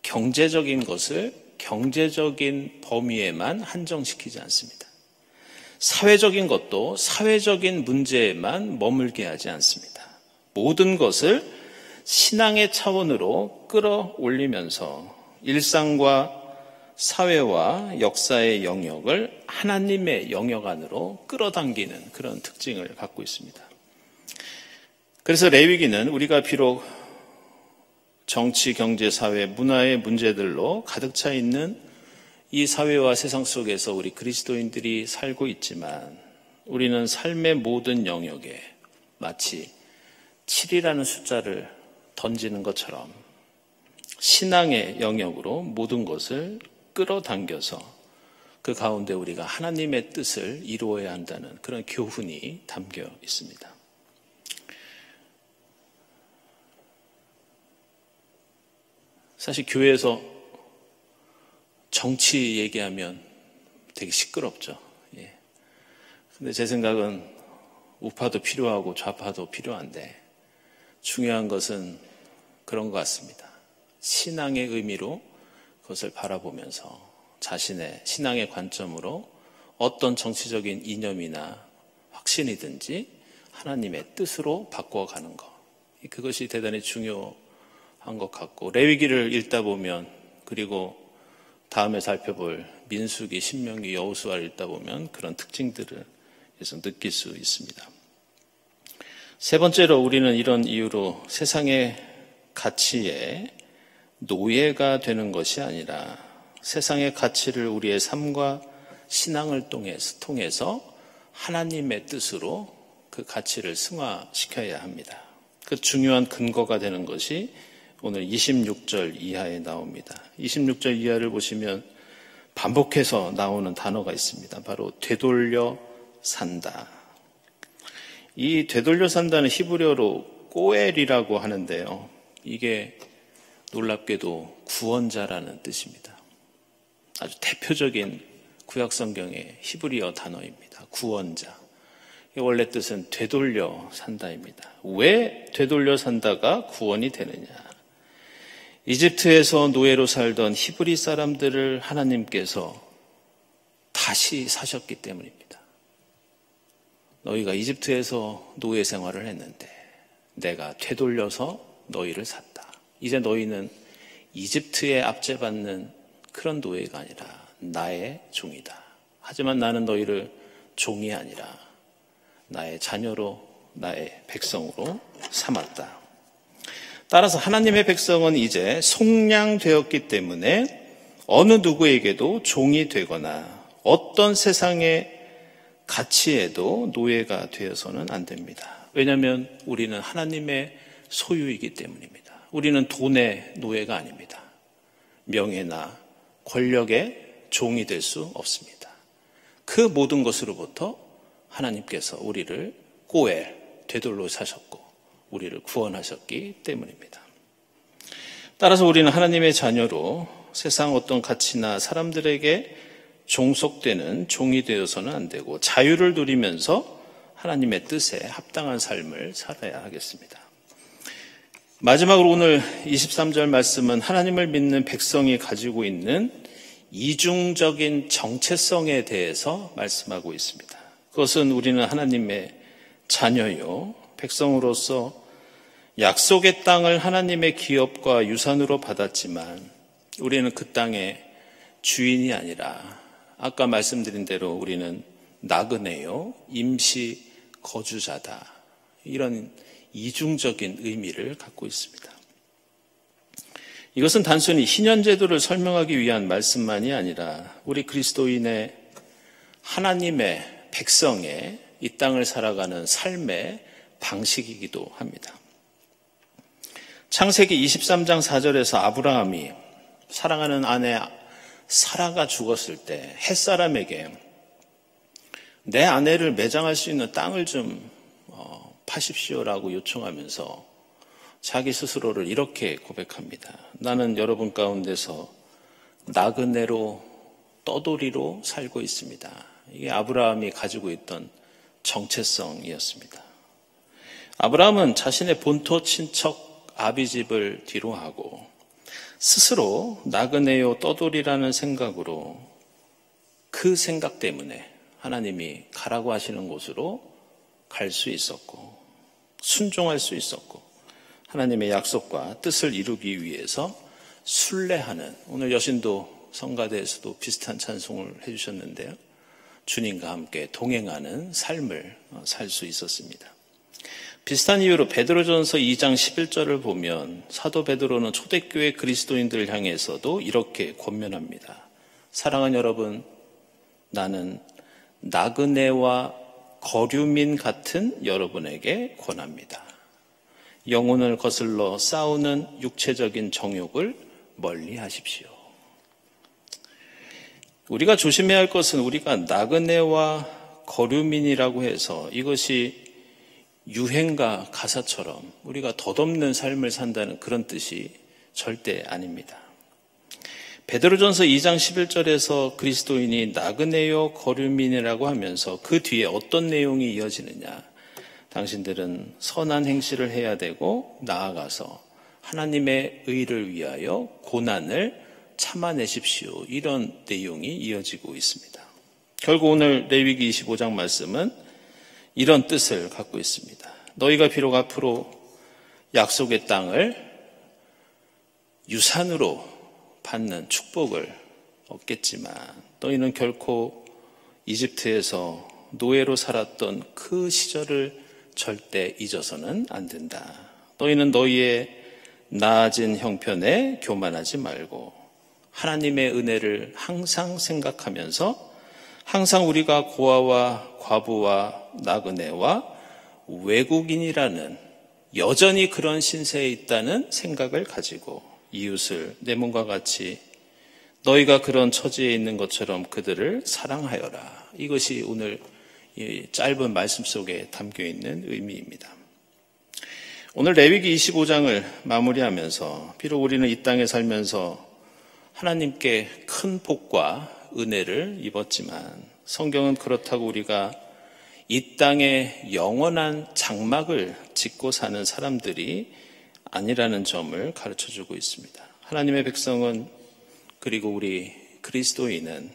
경제적인 것을 경제적인 범위에만 한정시키지 않습니다. 사회적인 것도 사회적인 문제에만 머물게 하지 않습니다. 모든 것을 신앙의 차원으로 끌어올리면서 일상과 사회와 역사의 영역을 하나님의 영역 안으로 끌어당기는 그런 특징을 갖고 있습니다. 그래서 레위기는 우리가 비록 정치, 경제, 사회, 문화의 문제들로 가득 차 있는 이 사회와 세상 속에서 우리 그리스도인들이 살고 있지만 우리는 삶의 모든 영역에 마치 7이라는 숫자를 던지는 것처럼 신앙의 영역으로 모든 것을 끌어당겨서 그 가운데 우리가 하나님의 뜻을 이루어야 한다는 그런 교훈이 담겨 있습니다. 사실 교회에서 정치 얘기하면 되게 시끄럽죠. 예. 근데 제 생각은 우파도 필요하고 좌파도 필요한데 중요한 것은 그런 것 같습니다. 신앙의 의미로 그것을 바라보면서 자신의 신앙의 관점으로 어떤 정치적인 이념이나 확신이든지 하나님의 뜻으로 바꿔가는 것. 그것이 대단히 중요한 것 같고, 레위기를 읽다 보면, 그리고 다음에 살펴볼 민수기, 신명기, 여호수아를 읽다 보면 그런 특징들을 느낄 수 있습니다. 세 번째로 우리는 이런 이유로 세상의 가치에 노예가 되는 것이 아니라 세상의 가치를 우리의 삶과 신앙을 통해서 하나님의 뜻으로 그 가치를 승화시켜야 합니다. 그 중요한 근거가 되는 것이 오늘 26절 이하에 나옵니다. 26절 이하를 보시면 반복해서 나오는 단어가 있습니다. 바로 되돌려 산다. 이 되돌려 산다는 히브리어로 꼬엘이라고 하는데요. 이게 놀랍게도 구원자라는 뜻입니다. 아주 대표적인 구약성경의 히브리어 단어입니다. 구원자. 원래 뜻은 되돌려 산다입니다. 왜 되돌려 산다가 구원이 되느냐? 이집트에서 노예로 살던 히브리 사람들을 하나님께서 다시 사셨기 때문입니다. 너희가 이집트에서 노예 생활을 했는데 내가 되돌려서 너희를 샀다. 이제 너희는 이집트에 압제받는 그런 노예가 아니라 나의 종이다. 하지만 나는 너희를 종이 아니라 나의 자녀로, 나의 백성으로 삼았다. 따라서 하나님의 백성은 이제 속량되었기 때문에 어느 누구에게도 종이 되거나 어떤 세상의 가치에도 노예가 되어서는 안 됩니다. 왜냐하면 우리는 하나님의 소유이기 때문입니다. 우리는 돈의 노예가 아닙니다. 명예나 권력의 종이 될 수 없습니다. 그 모든 것으로부터 하나님께서 우리를 꼬엘, 되돌려 사셨고 우리를 구원하셨기 때문입니다. 따라서 우리는 하나님의 자녀로 세상 어떤 가치나 사람들에게 종속되는 종이 되어서는 안 되고 자유를 누리면서 하나님의 뜻에 합당한 삶을 살아야 하겠습니다. 마지막으로 오늘 23절 말씀은 하나님을 믿는 백성이 가지고 있는 이중적인 정체성에 대해서 말씀하고 있습니다. 그것은 우리는 하나님의 자녀요, 백성으로서 약속의 땅을 하나님의 기업과 유산으로 받았지만 우리는 그 땅의 주인이 아니라 아까 말씀드린 대로 우리는 나그네요, 임시 거주자다. 이런 이중적인 의미를 갖고 있습니다. 이것은 단순히 희년제도를 설명하기 위한 말씀만이 아니라 우리 그리스도인의 하나님의 백성의 이 땅을 살아가는 삶의 방식이기도 합니다. 창세기 23장 4절에서 아브라함이 사랑하는 아내 사라가 죽었을 때 햇사람에게 내 아내를 매장할 수 있는 땅을 좀 파십시오라고 요청하면서 자기 스스로를 이렇게 고백합니다. 나는 여러분 가운데서 나그네로 떠돌이로 살고 있습니다. 이게 아브라함이 가지고 있던 정체성이었습니다. 아브라함은 자신의 본토 친척 아비집을 뒤로하고 스스로 나그네요 떠돌이라는 생각으로 그 생각 때문에 하나님이 가라고 하시는 곳으로 갈 수 있었고 순종할 수 있었고 하나님의 약속과 뜻을 이루기 위해서 순례하는, 오늘 여신도 성가대에서도 비슷한 찬송을 해주셨는데요. 주님과 함께 동행하는 삶을 살 수 있었습니다. 비슷한 이유로 베드로전서 2장 11절을 보면 사도 베드로는 초대교회 그리스도인들을 향해서도 이렇게 권면합니다. 사랑하는 여러분, 나는 나그네와 거류민 같은 여러분에게 권합니다. 영혼을 거슬러 싸우는 육체적인 정욕을 멀리 하십시오. 우리가 조심해야 할 것은 우리가 나그네와 거류민이라고 해서 이것이 유행가 가사처럼 우리가 덧없는 삶을 산다는 그런 뜻이 절대 아닙니다. 베드로전서 2장 11절에서 그리스도인이 나그네요 거류민이라고 하면서 그 뒤에 어떤 내용이 이어지느냐. 당신들은 선한 행실을 해야 되고 나아가서 하나님의 의를 위하여 고난을 참아내십시오. 이런 내용이 이어지고 있습니다. 결국 오늘 레위기 25장 말씀은 이런 뜻을 갖고 있습니다. 너희가 비록 앞으로 약속의 땅을 유산으로 받는 축복을 얻겠지만 너희는 결코 이집트에서 노예로 살았던 그 시절을 절대 잊어서는 안 된다. 너희는 너희의 나아진 형편에 교만하지 말고 하나님의 은혜를 항상 생각하면서 항상 우리가 고아와 과부와 나그네와 외국인이라는 여전히 그런 신세에 있다는 생각을 가지고 이웃을 내 몸과 같이 너희가 그런 처지에 있는 것처럼 그들을 사랑하여라. 이것이 오늘 이 짧은 말씀 속에 담겨있는 의미입니다. 오늘 레위기 25장을 마무리하면서 비록 우리는 이 땅에 살면서 하나님께 큰 복과 은혜를 입었지만 성경은 그렇다고 우리가 이 땅에 영원한 장막을 짓고 사는 사람들이 아니라는 점을 가르쳐주고 있습니다. 하나님의 백성은 그리고 우리 그리스도인은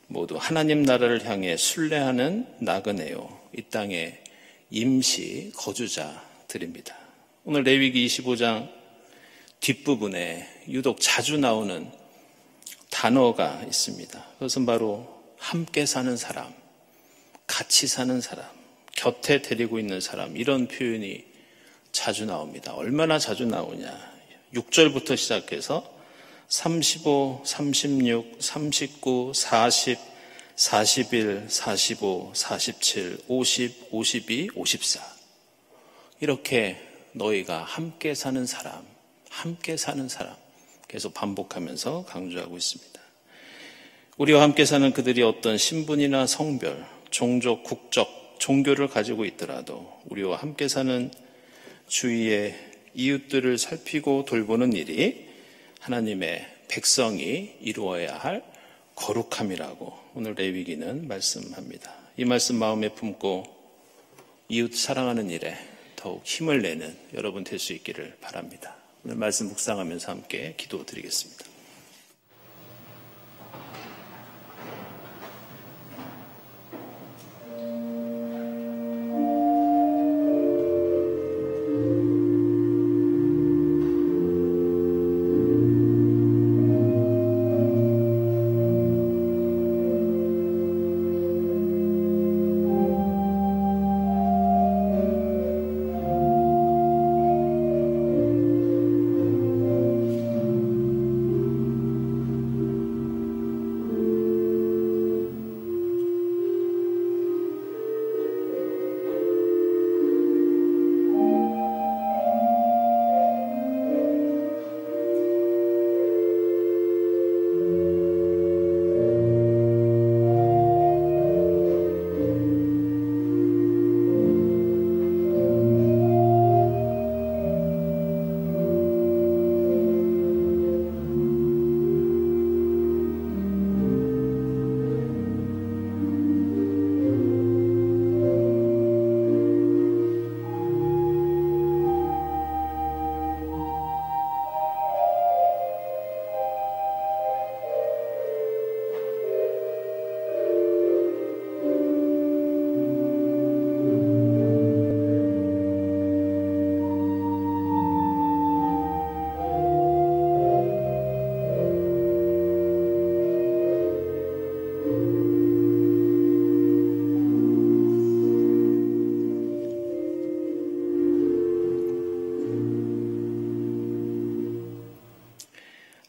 모두 하나님 나라를 향해 순례하는 나그네요. 이 땅의 임시 거주자들입니다. 오늘 레위기 25장 뒷부분에 유독 자주 나오는 단어가 있습니다. 그것은 바로 함께 사는 사람, 같이 사는 사람, 곁에 데리고 있는 사람, 이런 표현이 자주 나옵니다. 얼마나 자주 나오냐. 6절부터 시작해서 35, 36, 39, 40, 41, 45, 47, 50, 52, 54 이렇게 너희가 함께 사는 사람, 함께 사는 사람 계속 반복하면서 강조하고 있습니다. 우리와 함께 사는 그들이 어떤 신분이나 성별, 종족, 국적, 종교를 가지고 있더라도 우리와 함께 사는 주위의 이웃들을 살피고 돌보는 일이 하나님의 백성이 이루어야 할 거룩함이라고 오늘 레위기는 말씀합니다. 이 말씀 마음에 품고 이웃 사랑하는 일에 더욱 힘을 내는 여러분 될 수 있기를 바랍니다. 오늘 말씀 묵상하면서 함께 기도드리겠습니다.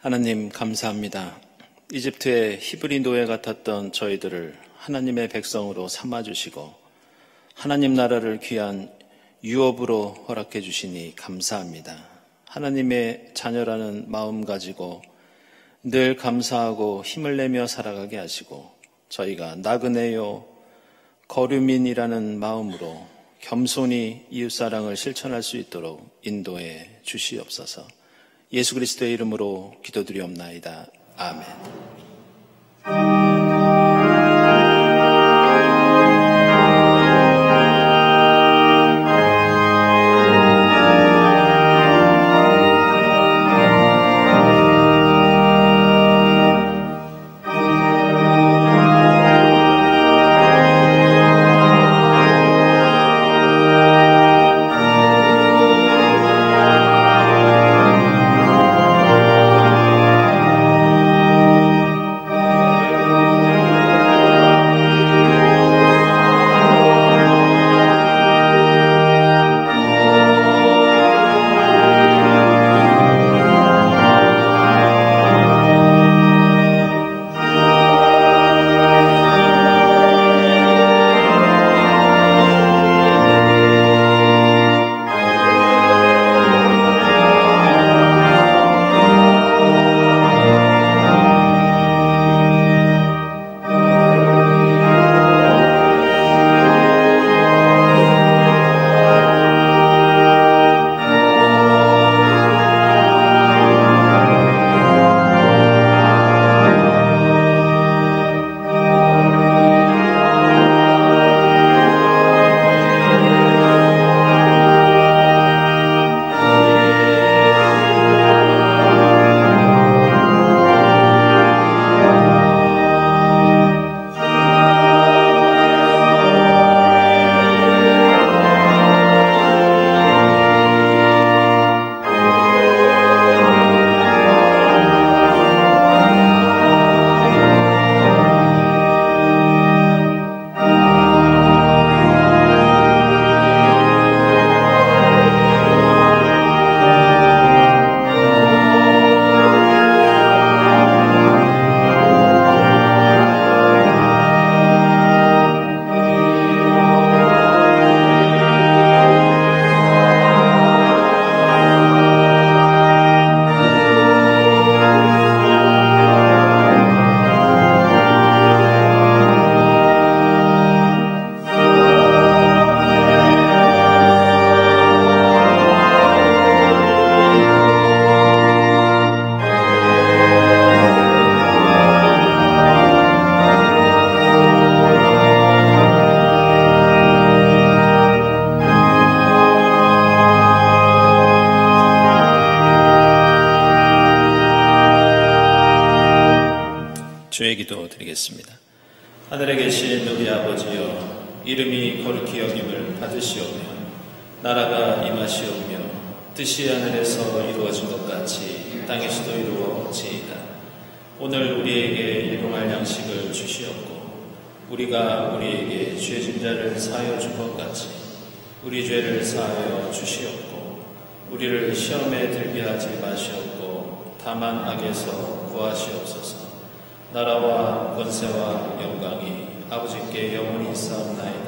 하나님 감사합니다. 이집트의 히브리 노예 같았던 저희들을 하나님의 백성으로 삼아주시고 하나님 나라를 귀한 유업으로 허락해 주시니 감사합니다. 하나님의 자녀라는 마음 가지고 늘 감사하고 힘을 내며 살아가게 하시고 저희가 나그네요 거류민이라는 마음으로 겸손히 이웃사랑을 실천할 수 있도록 인도해 주시옵소서. 예수 그리스도의 이름으로 기도드리옵나이다. 아멘. 주의 기도 드리겠습니다. 하늘에 계신 우리 아버지여, 이름이 거룩히 여김을 받으시오며 나라가 임하시오며 뜻이 하늘에서 이루어진 것 같이 땅에서도 이루어지이다. 오늘 우리에게 일용할 양식을 주시옵고 우리가 우리에게 죄진 자를 사하여 준 것 같이 우리 죄를 사하여 주시옵고 우리를 시험에 들게 하지 마시옵고 다만 악에서 구하시옵소서. 나라와 권세와 영광이 아버지께 영원히 있사옵나이다.